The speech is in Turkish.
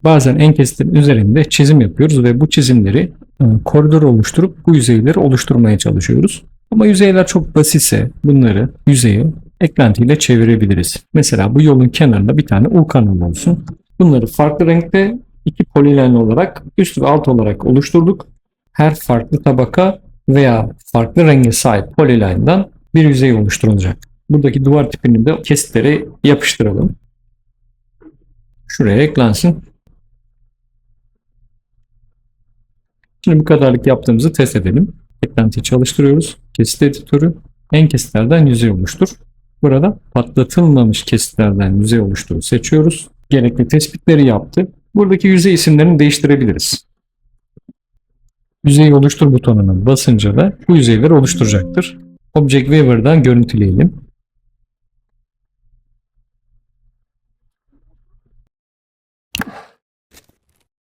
Bazen en kesitlerin üzerinde çizim yapıyoruz ve bu çizimleri koridor oluşturup bu yüzeyleri oluşturmaya çalışıyoruz. Ama yüzeyler çok basitse bunları yüzeyi eklentiyle çevirebiliriz. Mesela bu yolun kenarında bir tane U kanalı olsun. Bunları farklı renkte iki polilen olarak üst ve alt olarak oluşturduk. Her farklı tabaka veya farklı renge sahip polilen'den bir yüzey oluşturulacak. Buradaki duvar tipini de kesitlere yapıştıralım. Şuraya eklensin. Şimdi bu kadarlık yaptığımızı test edelim. Eklentiyi çalıştırıyoruz. Kesit editörü en kesitlerden yüzey oluştur. Burada patlatılmamış kesitlerden yüzey oluşturu seçiyoruz. Gerekli tespitleri yaptı. Buradaki yüzey isimlerini değiştirebiliriz. Yüzeyi oluştur butonuna basınca da bu yüzeyleri oluşturacaktır. Object Weaver'dan görüntüleyelim.